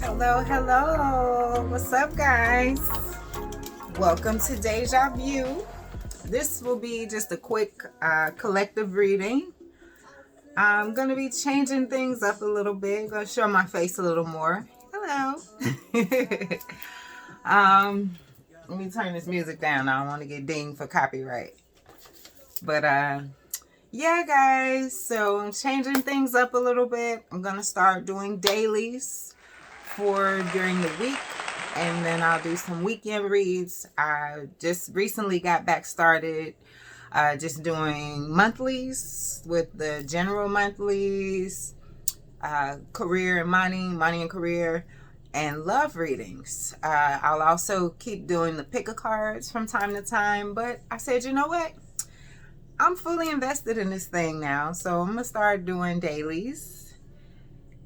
Hello, hello. What's up, guys? Welcome to Deja Vu. This will be just a quick collective reading. I'm going to be changing things up a little bit. Going to show my face a little more. Hello. Let me turn this music down. I don't want to get dinged for copyright. But yeah, guys. So I'm changing things up a little bit. I'm going to start doing dailies for during the week, and then I'll do some weekend reads. I just recently got back started just doing monthlies with the general monthlies, career and money and career, and love readings. I'll also keep doing the pick a cards from time to time, but I said, you know what? I'm fully invested in this thing now, so I'm gonna start doing dailies.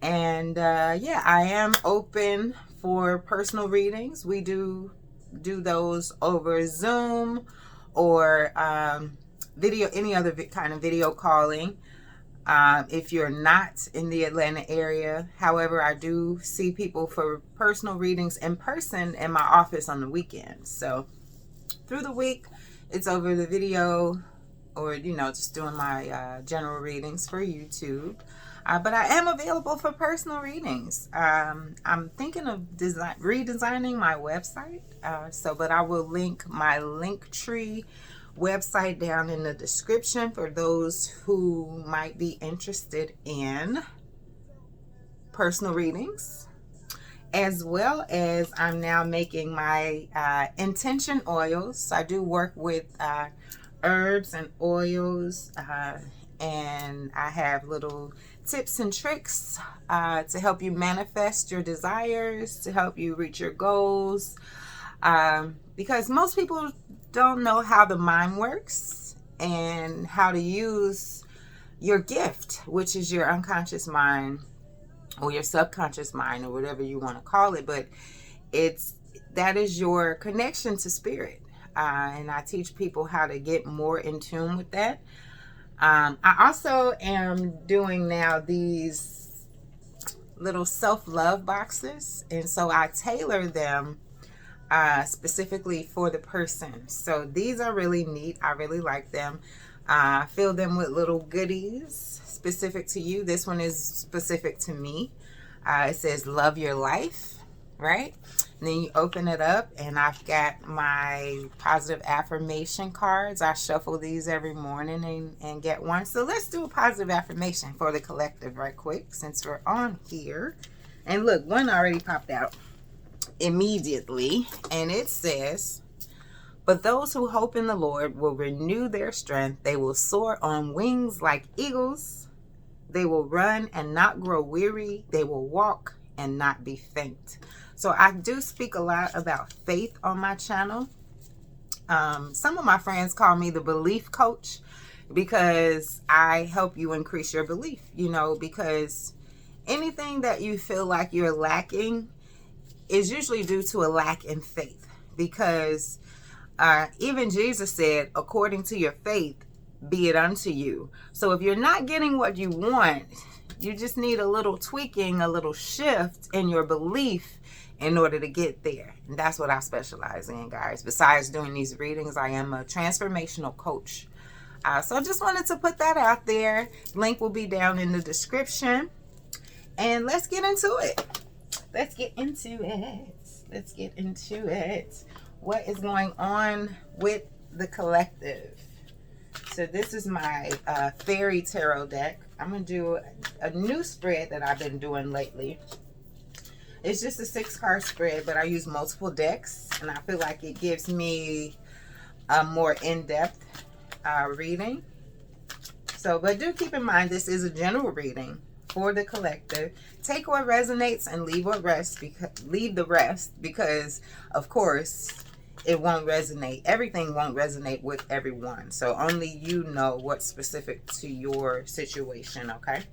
And yeah, I am open for personal readings. We do those over Zoom or video, any other kind of video calling. If you're not in the Atlanta area, however, I do see people for personal readings in person in my office on the weekends. So through the week, it's over the video, or just doing my general readings for YouTube. But I am available for personal readings. I'm thinking of redesigning my website. But I will link my Linktree website down in the description for those who might be interested in personal readings. As well as I'm now making my intention oils. I do work with herbs and oils, and I have little tips and tricks to help you manifest your desires, to help you reach your goals, because most people don't know how the mind works and how to use your gift, which is your unconscious mind or your subconscious mind, or whatever you want to call it. But that is your connection to spirit, and I teach people how to get more in tune with that. I also am doing now these little self-love boxes, and so I tailor them specifically for the person. So these are really neat. I really like them. I fill them with little goodies specific to you. This one is specific to me. It says love your life, right? And then you open it up, and I've got my positive affirmation cards. I shuffle these every morning and get one. So let's do a positive affirmation for the collective right quick, since we're on here. And look, one already popped out immediately, and it says, but those who hope in the Lord will renew their strength. They will soar on wings like eagles. They will run and not grow weary. They will walk and not be faint. So I do speak a lot about faith on my channel. Some of my friends call me the belief coach, because I help you increase your belief, because anything that you feel like you're lacking is usually due to a lack in faith. Because even Jesus said, according to your faith, be it unto you. So if you're not getting what you want, you just need a little tweaking, a little shift in your belief in order to get there. And that's what I specialize in, guys. Besides doing these readings, I am a transformational coach. So I just wanted to put that out there. Link will be down in the description. And let's get into it. Let's get into it. What is going on with the collective? So this is my fairy tarot deck. I'm going to do a new spread that I've been doing lately. It's just a 6-card spread, but I use multiple decks, and I feel like it gives me a more in-depth reading. So, but do keep in mind, this is a general reading for the collective. Take what resonates and leave the rest, because of course it won't resonate. Everything won't resonate with everyone. So only you know what's specific to your situation, okay?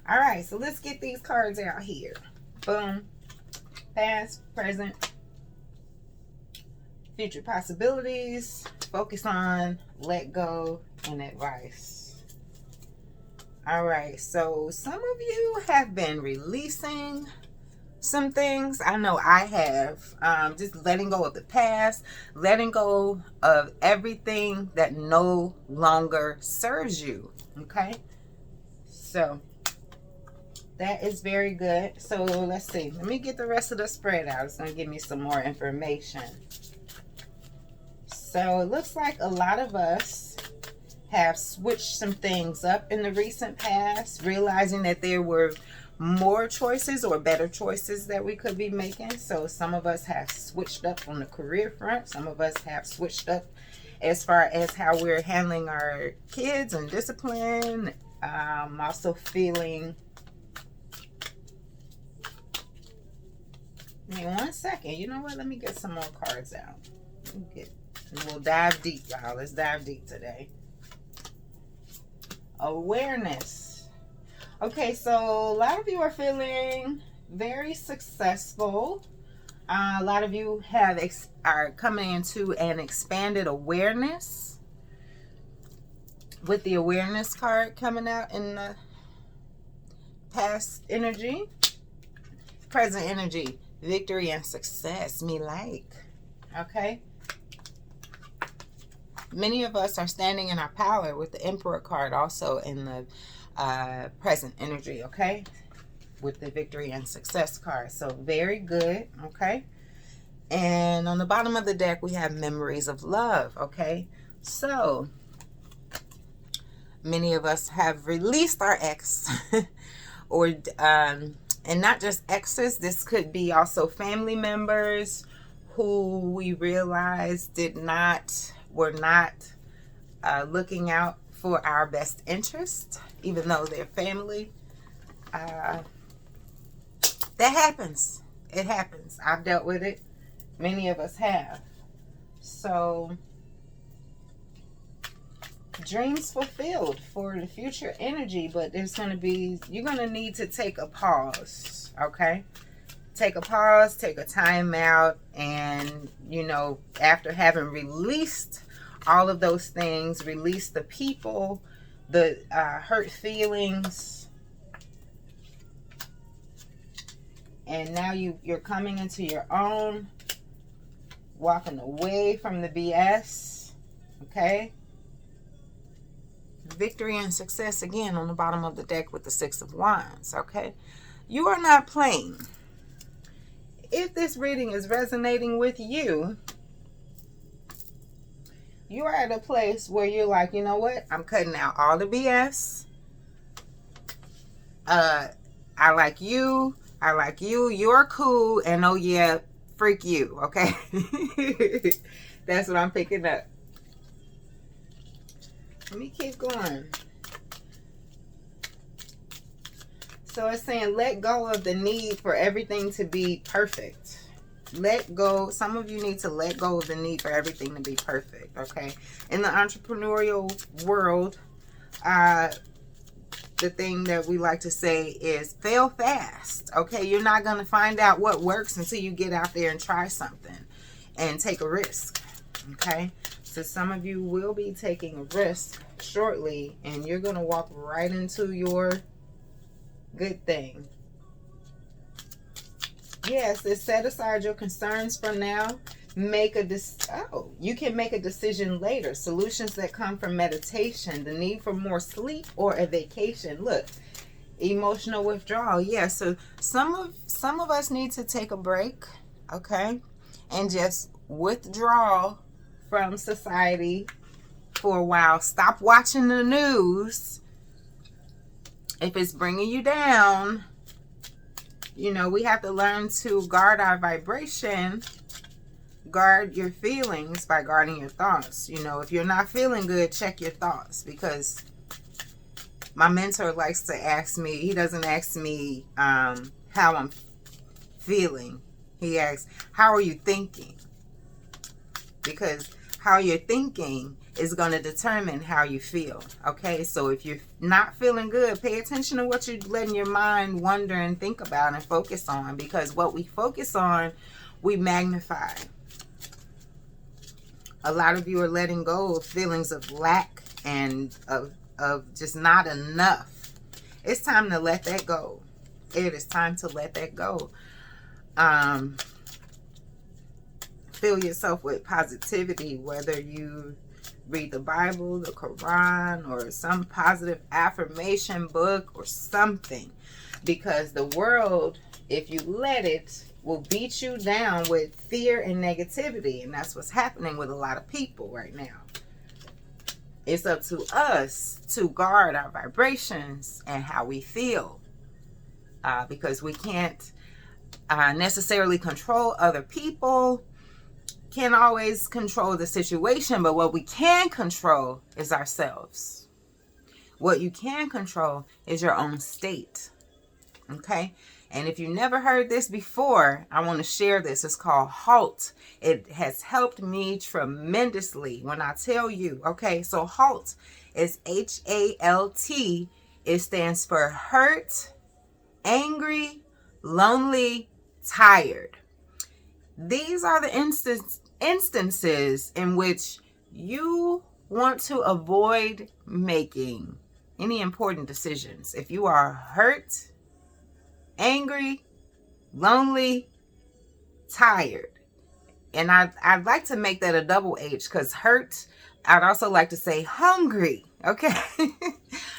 All right, so let's get these cards out here. Boom. Past, present, future possibilities, focus on, let go, and advice. All right, so some of you have been releasing some things. I know I have. Just letting go of the past, letting go of everything that no longer serves you. Okay? So that is very good. So let's see. Let me get the rest of the spread out. It's going to give me some more information. So it looks like a lot of us have switched some things up in the recent past, realizing that there were more choices or better choices that we could be making. So some of us have switched up on the career front. Some of us have switched up as far as how we're handling our kids and discipline. Also feeling... Give me 1 second. You know what? Let me get some more cards out. We'll dive deep, y'all. Let's dive deep today. Awareness. Okay, so a lot of you are feeling very successful. A lot of you are coming into an expanded awareness with the awareness card coming out in the past energy. Present energy. Victory and success. Me like. Okay. Many of us are standing in our power with the Emperor card also in the present energy, okay? With the victory and success card. So very good, okay? And on the bottom of the deck, we have memories of love, okay? So many of us have released our ex or, and not just exes. This could be also family members who we realized were not looking out for our best interest, even though they're family. That happens. It happens. I've dealt with it. Many of us have. So, dreams fulfilled for the future energy, but you're going to need to take a pause, okay? Take a pause, take a time out, and, after having released all of those things, release the people, the hurt feelings, and now you're coming into your own, walking away from the BS, okay? Victory and success again on the bottom of the deck with the Six of Wands, okay? You are not playing. If this reading is resonating with you, you are at a place where you're like, you know what? I'm cutting out all the BS. I like you. You're cool. And oh yeah, freak you. Okay? That's what I'm picking up. Let me keep going. So it's saying let go of the need for everything to be perfect. Let go. Some of you need to let go of the need for everything to be perfect, okay? In the entrepreneurial world, the thing that we like to say is fail fast, okay? You're not going to find out what works until you get out there and try something and take a risk, okay? So some of you will be taking a risk shortly, and you're going to walk right into your good thing. Yes, it's set aside your concerns for now. You can make a decision later. Solutions that come from meditation, the need for more sleep, or a vacation. Look, emotional withdrawal. Yeah, so some of us need to take a break, okay, and just withdraw from society for a while. Stop watching the news if it's bringing you down. We have to learn to guard our vibration, guard your feelings by guarding your thoughts. If you're not feeling good, check your thoughts, because my mentor likes to ask me, he doesn't ask me how I'm feeling. He asks, how are you thinking? Because how you're thinking is going to determine how you feel. Okay, so if you're not feeling good, pay attention to what you're letting your mind wonder and think about and focus on, because what we focus on, we magnify. A lot of you are letting go of feelings of lack and of just not enough. It's time to let that go. It is time to let that go. Fill yourself with positivity, whether you read the Bible, the Quran, or some positive affirmation book or something, because the world, if you let it, will beat you down with fear and negativity, and that's what's happening with a lot of people right now. It's up to us to guard our vibrations and how we feel, because we can't necessarily control other people, can't always control the situation, but what we can control is ourselves. What you can control is your own state. Okay? And if you never heard this before, I want to share this. It's called HALT. It has helped me tremendously when I tell you. Okay, so HALT is HALT. It stands for hurt, angry, lonely, tired. These are the instances in which you want to avoid making any important decisions. If you are hurt, angry, lonely, tired. And I'd like to make that a double H, because hurt, I'd also like to say hungry, okay?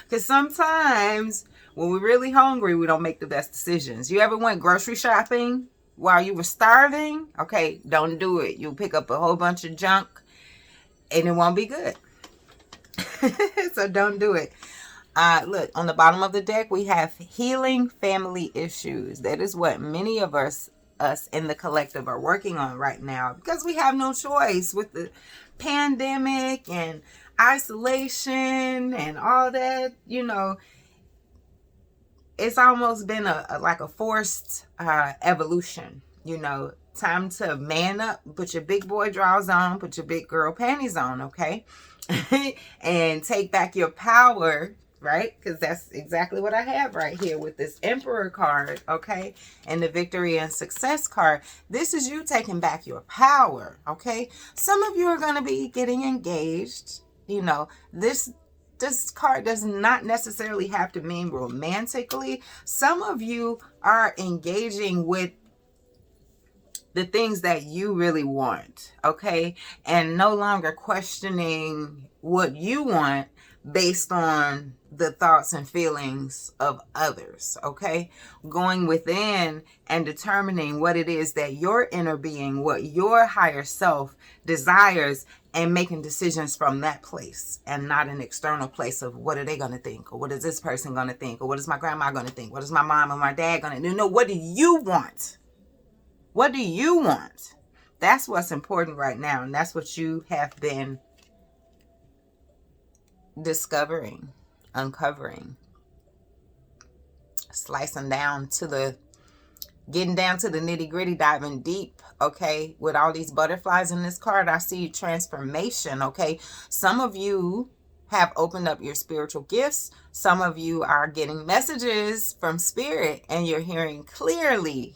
Because sometimes when we're really hungry, we don't make the best decisions. You ever went grocery shopping while you were starving? Okay, don't do it. You'll pick up a whole bunch of junk and it won't be good. So don't do it. Look, on the bottom of the deck, we have healing family issues. That is what many of us in the collective are working on right now, because we have no choice with the pandemic and isolation and all that. You know, it's almost been like a forced evolution. You know, time to man up, put your big boy drawers on, put your big girl panties on, okay? And take back your power, right? Because that's exactly what I have right here with this Emperor card, okay? And the Victory and Success card. This is you taking back your power, okay? Some of you are going to be getting engaged. You know, this card does not necessarily have to mean romantically. Some of you are engaging with the things that you really want, okay? And no longer questioning what you want based on the thoughts and feelings of others, okay? Going within and determining what it is that your inner being, what your higher self desires, and making decisions from that place and not an external place of what are they going to think, or what is this person going to think, or what is my grandma going to think, what is my mom or my dad going to do? No, what do you want? What do you want? That's what's important right now. And that's what you have been discovering, uncovering, slicing down to the, getting down to the nitty gritty, diving deep, okay? With all these butterflies in this card, I see transformation, okay? Some of you have opened up your spiritual gifts. Some of you are getting messages from spirit and you're hearing clearly,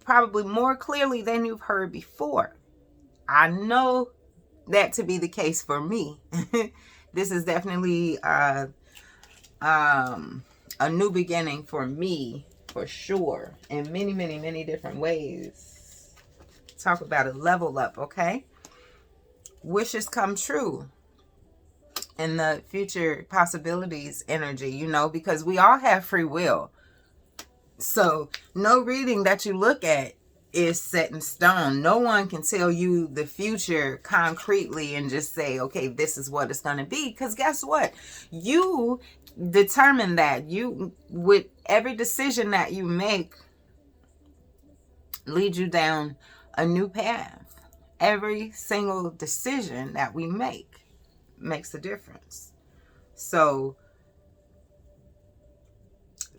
probably more clearly than you've heard before. I know that to be the case for me. This is definitely a new beginning for me, for sure, in many, many, many different ways. Talk about a level up, okay? Wishes come true in the future possibilities energy, you know, because we all have free will. So no reading that you look at is set in stone. No one can tell you the future concretely and just say, okay, this is what it's going to be. Because guess what? You determine that. You, with every decision that you make, lead you down a new path. Every single decision that we make makes a difference. So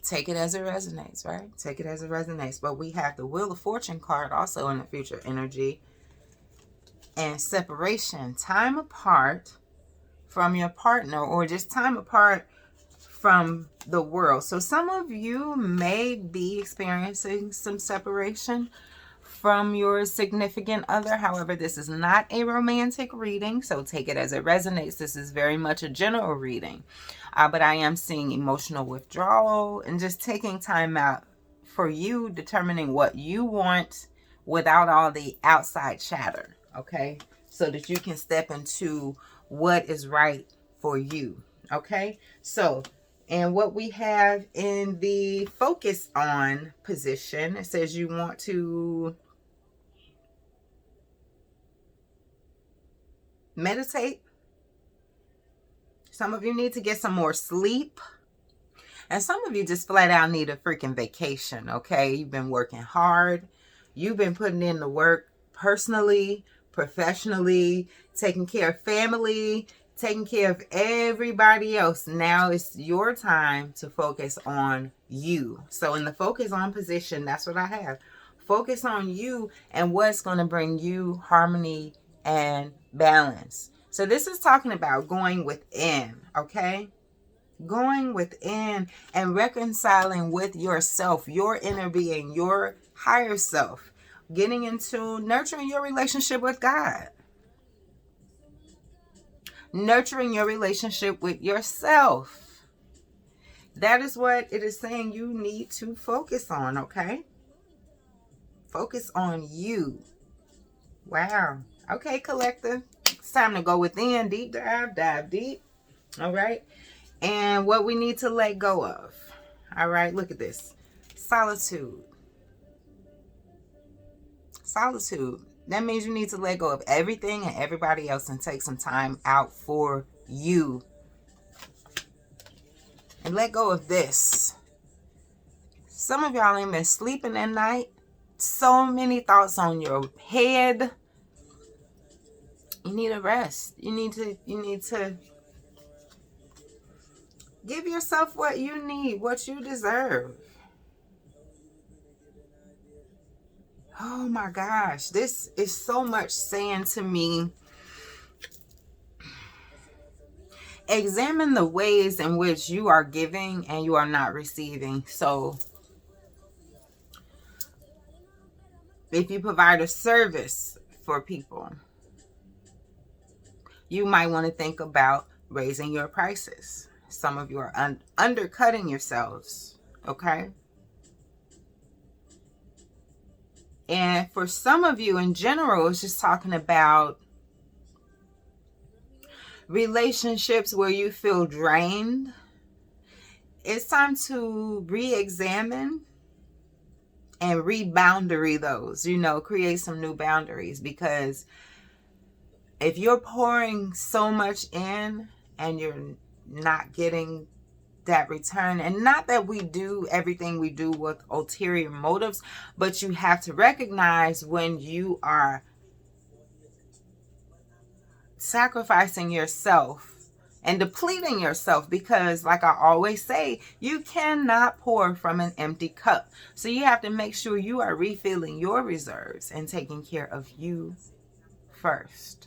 take it as it resonates, right? Take it as it resonates. But we have the Wheel of Fortune card also in the future energy. And separation, time apart from your partner, or just time apart from the world. So some of you may be experiencing some separation from your significant other. However, this is not a romantic reading, so take it as it resonates. This is very much a general reading. But I am seeing emotional withdrawal and just taking time out for you, determining what you want without all the outside chatter, okay? So that you can step into what is right for you, okay? So, and what we have in the focus on position, it says you want to meditate. Some of you need to get some more sleep. And some of you just flat out need a freaking vacation, okay? You've been working hard. You've been putting in the work personally, professionally, taking care of family, taking care of everybody else. Now it's your time to focus on you. So in the focus on position, that's what I have. Focus on you and what's going to bring you harmony and balance. So this is talking about going within, okay? Going within and reconciling with yourself, your inner being, your higher self, getting into nurturing your relationship with God, nurturing your relationship with yourself. That is what it is saying you need to focus on, okay? Focus on you. Wow. Okay, collective. It's time to go within, deep dive deep. All right. And what we need to let go of. All right, look at this. Solitude. Solitude. That means you need to let go of everything and everybody else and take some time out for you. And let go of this. Some of y'all ain't been sleeping at night. So many thoughts on your head. You need a rest. You need to give yourself what you need, what you deserve. Oh my gosh, this is so much saying to me. Examine the ways in which you are giving and you are not receiving. So if you provide a service for people, you might want to think about raising your prices. Some of you are undercutting yourselves, okay? And for some of you in general, it's just talking about relationships where you feel drained. It's time to re-examine and re-boundary those, create some new boundaries. Because if you're pouring so much in and you're not getting that return, and not that we do everything we do with ulterior motives, but you have to recognize when you are sacrificing yourself and depleting yourself, because like I always say, you cannot pour from an empty cup. So you have to make sure you are refilling your reserves and taking care of you first.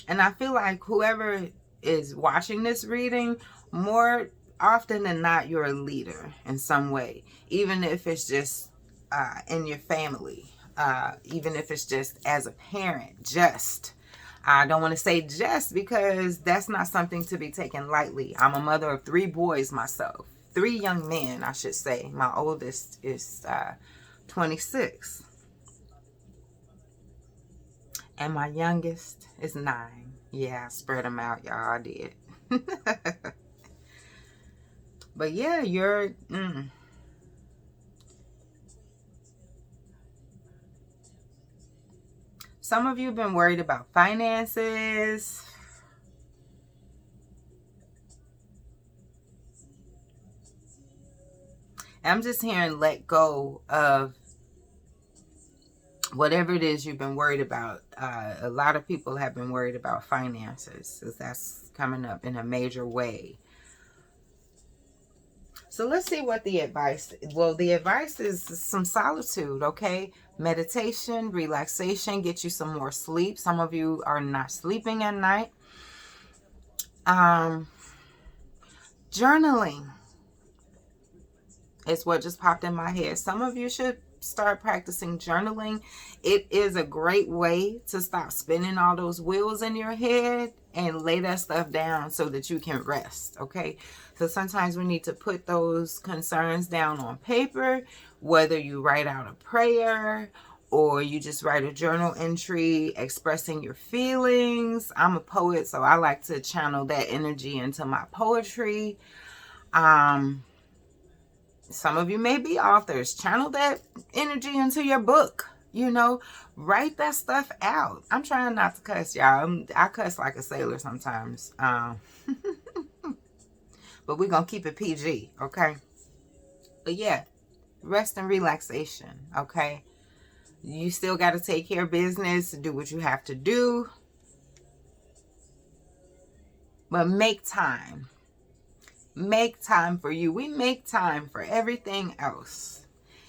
And I feel like whoever is watching this reading, more often than not, you're a leader in some way, even if it's just in your family, even if it's just as a parent. I don't want to say just, because that's not something to be taken lightly. I'm a mother of 3 boys myself, 3 young men, I should say. My oldest is 26. And my youngest is 9. Yeah, I spread them out, y'all. I did. But yeah, you're... Some of you have been worried about finances. I'm just hearing let go of whatever it is you've been worried about. A lot of people have been worried about finances, because that's coming up in a major way. So let's see what the advice... Well, the advice is some solitude, okay? Meditation, relaxation, get you some more sleep. Some of you are not sleeping at night. Journaling is what just popped in my head. Some of you should start practicing journaling, it is a great way to stop spinning all those wheels in your head and lay that stuff down so that you can rest, okay? So sometimes we need to put those concerns down on paper, whether you write out a prayer or you just write a journal entry expressing your feelings. I'm a poet, so I like to channel that energy into my poetry. Some of you may be authors. Channel that energy into your book. You know, write that stuff out. I'm trying not to cuss, y'all. I cuss like a sailor sometimes. But we're going to keep it PG, okay? But yeah, rest and relaxation, okay? You still got to take care of business, do what you have to do. But make time. Make time for you. We make time for everything else.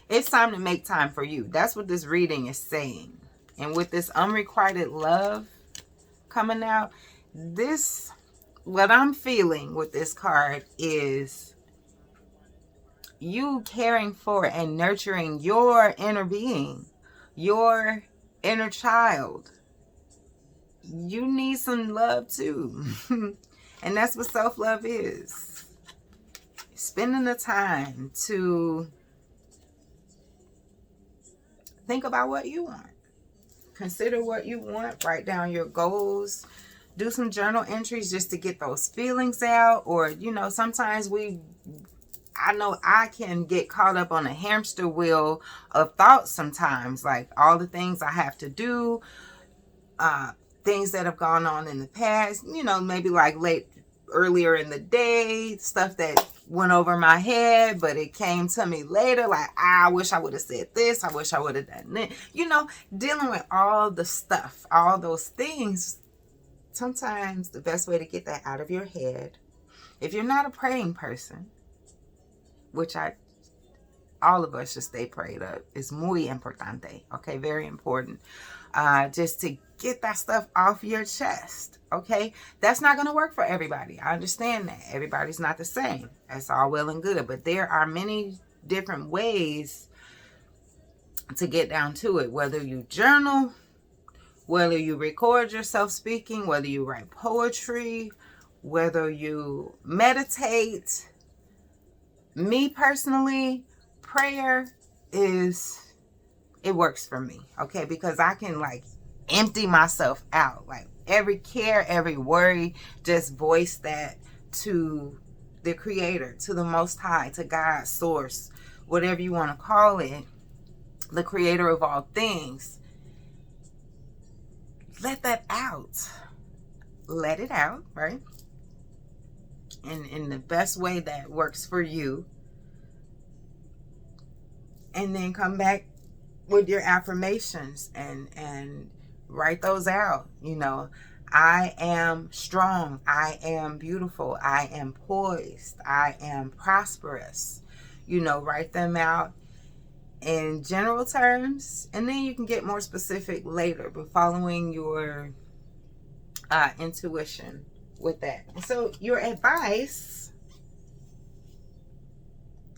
It's time to make time for you. That's what this reading is saying. And with this unrequited love coming out, what I'm feeling with this card is you caring for and nurturing your inner being, your inner child. You need some love too. And that's what self-love is. Spending the time to think about what you want. Consider what you want. Write down your goals. Do some journal entries just to get those feelings out. Or, you know, sometimes I know I can get caught up on a hamster wheel of thoughts sometimes. Like all the things I have to do. Things that have gone on in the past. You know, maybe like earlier in the day. Stuff that went over my head, but it came to me later. Like, I wish I would have said this. I wish I would have done that. You know, dealing with all the stuff, all those things. Sometimes the best way to get that out of your head, if you're not a praying person, which all of us should stay prayed up. It's muy importante. Okay, very important. Just to get that stuff off your chest. Okay, that's not going to work for everybody. I understand that. Everybody's not the same. That's all well and good. But there are many different ways to get down to it. Whether you journal, whether you record yourself speaking, whether you write poetry, whether you meditate. Me personally, prayer it works for me, okay? Because I can like empty myself out. Like every care, every worry, just voice that to the Creator, to the Most High, to God, Source, whatever you want to call it, the Creator of all things. Let that out. Let it out, right? In the best way that works for you. And then come back with your affirmations and write those out. You know, I am strong. I am beautiful. I am poised. I am prosperous. You know, write them out in general terms. And then you can get more specific later, but following your intuition with that. And so your advice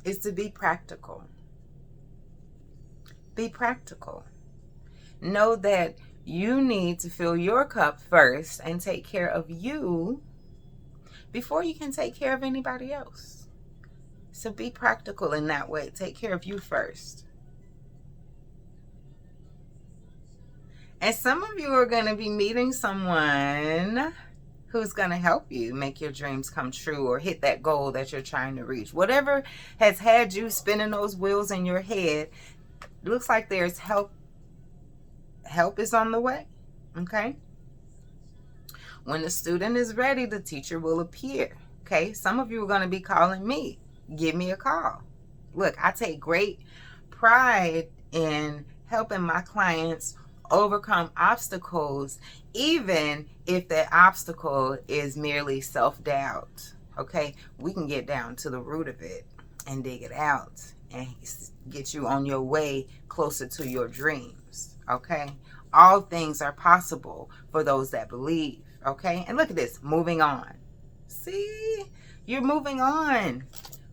is to be practical. Be practical. Know that you need to fill your cup first and take care of you before you can take care of anybody else. So be practical in that way. Take care of you first. And some of you are going to be meeting someone who's going to help you make your dreams come true or hit that goal that you're trying to reach. Whatever has had you spinning those wheels in your head, looks like there's help. Help is on the way. Okay? When the student is ready, the teacher will appear. Okay? Some of you are going to be calling me. Give me a call. Look, I take great pride in helping my clients overcome obstacles, even if that obstacle is merely self-doubt. Okay? We can get down to the root of it and dig it out and get you on your way closer to your dreams. Okay? All things are possible for those that believe. Okay? And look at this. Moving on. See? You're moving on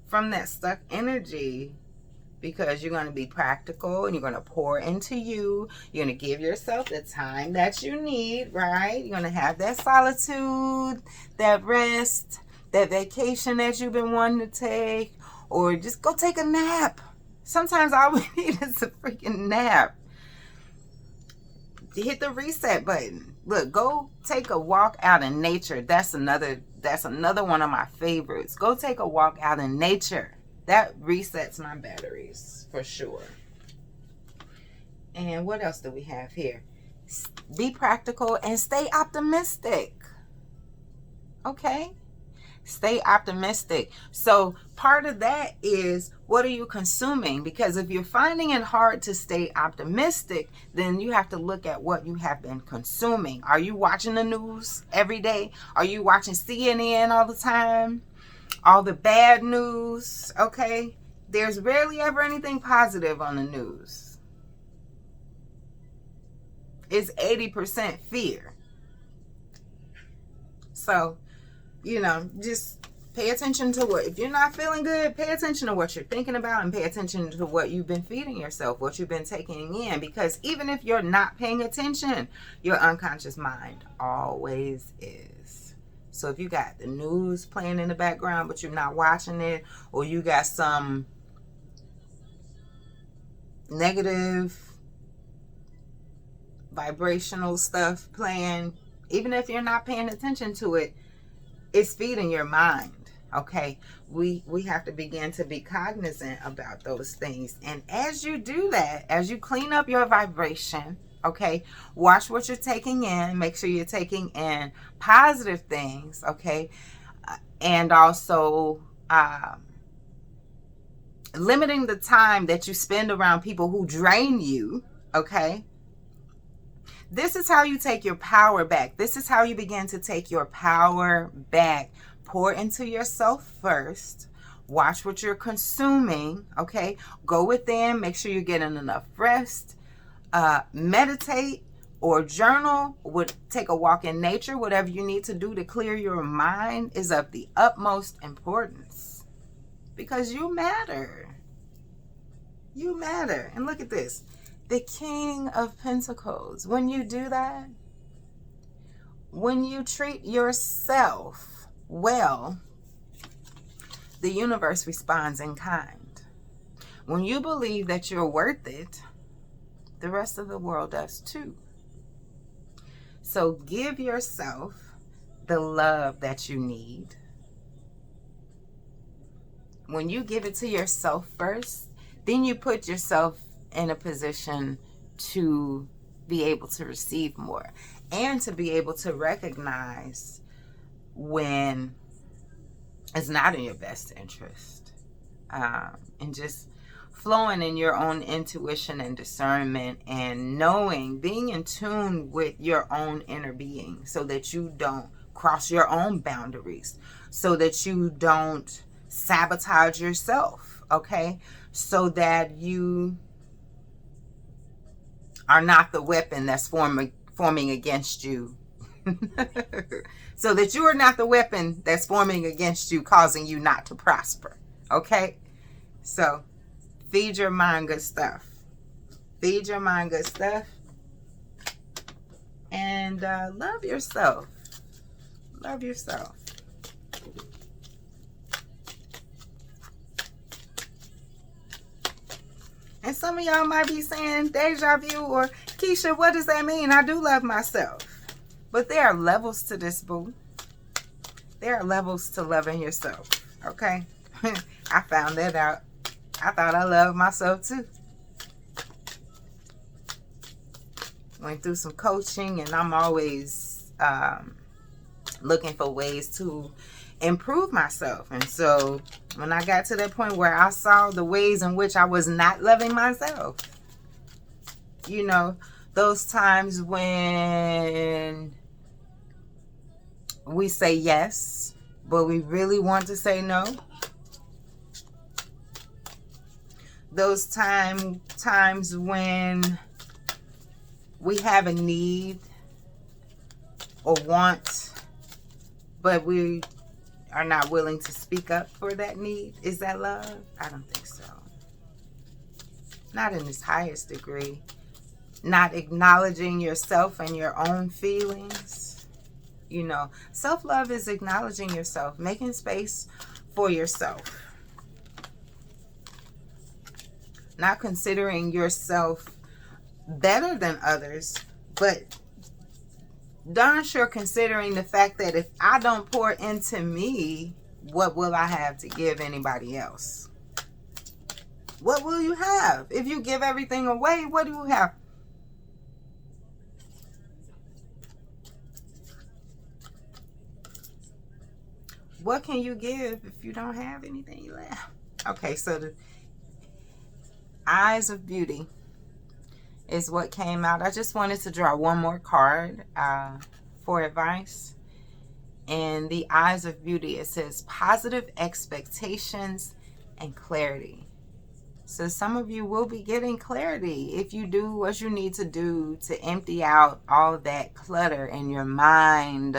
from that stuck energy because you're going to be practical and you're going to pour into you. You're going to give yourself the time that you need, right? You're going to have that solitude, that rest, that vacation that you've been wanting to take, or just go take a nap. Sometimes all we need is a freaking nap. Hit the reset button. Look, go take a walk out in nature. That's another one of my favorites. Go take a walk out in nature. That resets my batteries for sure. And what else do we have here? Be practical and stay optimistic. Okay? Stay optimistic. So part of that is, what are you consuming? Because if you're finding it hard to stay optimistic, then you have to look at what you have been consuming. Are you watching the news every day? Are you watching CNN all the time? All the bad news, okay? There's rarely ever anything positive on the news. It's 80% fear. So, just pay attention to what, if you're not feeling good, pay attention to what you're thinking about, and pay attention to what you've been feeding yourself, what you've been taking in. Because even if you're not paying attention, your unconscious mind always is. So if you got the news playing in the background, but you're not watching it, or you got some negative vibrational stuff playing, even if you're not paying attention to it, it's feeding your mind. Okay, we have to begin to be cognizant about those things. And as you do that, as you clean up your vibration, okay, watch what you're taking in. Make sure you're taking in positive things, okay, and also limiting the time that you spend around people who drain you, okay. This is how you take your power back. This is how you begin to take your power back. Pour into yourself first. Watch what you're consuming, okay? Go within. Make sure you're getting enough rest. Meditate or journal. Take a walk in nature. Whatever you need to do to clear your mind is of the utmost importance. Because you matter. You matter. And look at this. The King of Pentacles. When you do that, when you treat yourself well, the universe responds in kind. When you believe that you're worth it, the rest of the world does too. So give yourself the love that you need. When you give it to yourself first, then you put yourself in a position to be able to receive more, and to be able to recognize when it's not in your best interest, and just flowing in your own intuition and discernment, and knowing, being in tune with your own inner being, so that you don't cross your own boundaries, so that you don't sabotage yourself, okay, so that you are not the weapon that's forming against you. So that you are not the weapon that's forming against you, causing you not to prosper. Okay? So, feed your mind good stuff. Feed your mind good stuff. And love yourself. Love yourself. And some of y'all might be saying, deja vu, or Keisha, what does that mean? I do love myself. But there are levels to this, boo. There are levels to loving yourself. Okay? I found that out. I thought I loved myself too. Went through some coaching, and I'm always looking for ways to improve myself. And so when I got to that point where I saw the ways in which I was not loving myself, those times when we say yes, but we really want to say no. Those times when we have a need or want, but we are not willing to speak up for that need. Is that love? I don't think so. not in its highest degree. Not acknowledging yourself and your own feelings. You know, self-love is acknowledging yourself, making space for yourself. Not considering yourself better than others, but darn sure considering the fact that if I don't pour into me, what will I have to give anybody else? What will you have? If you give everything away, what do you have? What can you give if you don't have anything left? Okay, so the eyes of beauty is what came out. I just wanted to draw one more card for advice. And the eyes of beauty, it says positive expectations and clarity. So some of you will be getting clarity if you do what you need to do to empty out all that clutter in your mind.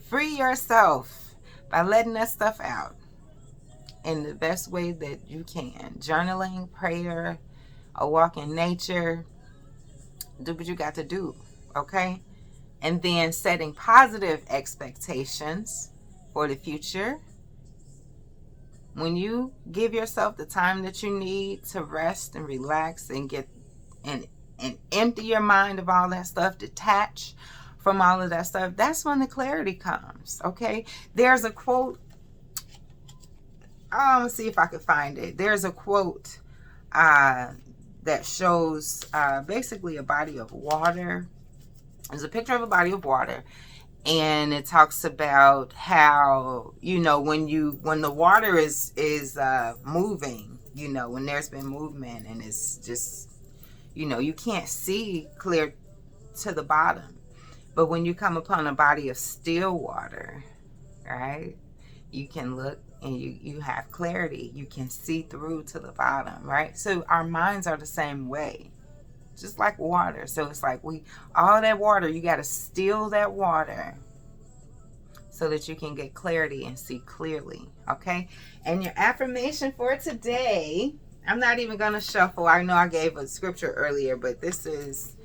Free yourself by letting that stuff out in the best way that you can. Journaling, prayer, a walk in nature. Do what you got to do, okay? And then setting positive expectations for the future. When you give yourself the time that you need to rest and relax and get and empty your mind of all that stuff, detach from all of that stuff, that's when the clarity comes, okay? There's a quote. Let's see if I can find it. There's a quote that shows basically a body of water. There's a picture of a body of water, and it talks about how, you know, when the water is moving, you know, when there's been movement and it's just, you know, you can't see clear to the bottom. But when you come upon a body of still water, right, you can look and you have clarity. You can see through to the bottom, right? So our minds are the same way, just like water. So it's like all that water, you got to still that water so that you can get clarity and see clearly, okay? And your affirmation for today, I'm not even going to shuffle. I know I gave a scripture earlier, but this is,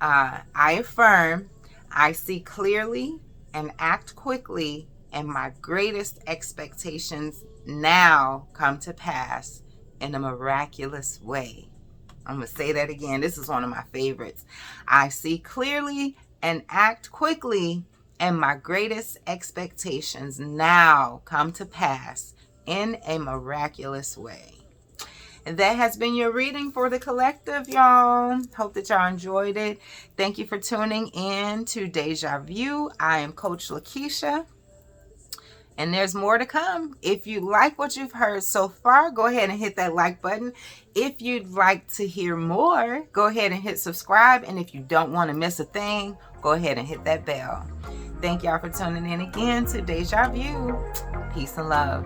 I affirm, I see clearly and act quickly, and my greatest expectations now come to pass in a miraculous way. I'm going to say that again. This is one of my favorites. I see clearly and act quickly, and my greatest expectations now come to pass in a miraculous way. And that has been your reading for the collective, y'all. Hope that y'all enjoyed it. Thank you for tuning in to Deja Vu. I am Coach Lakeisha, and there's more to come. If you like what you've heard so far, go ahead and hit that like button. If you'd like to hear more, go ahead and hit subscribe. And if you don't want to miss a thing, go ahead and hit that bell. Thank y'all for tuning in again to Deja Vu. Peace and love.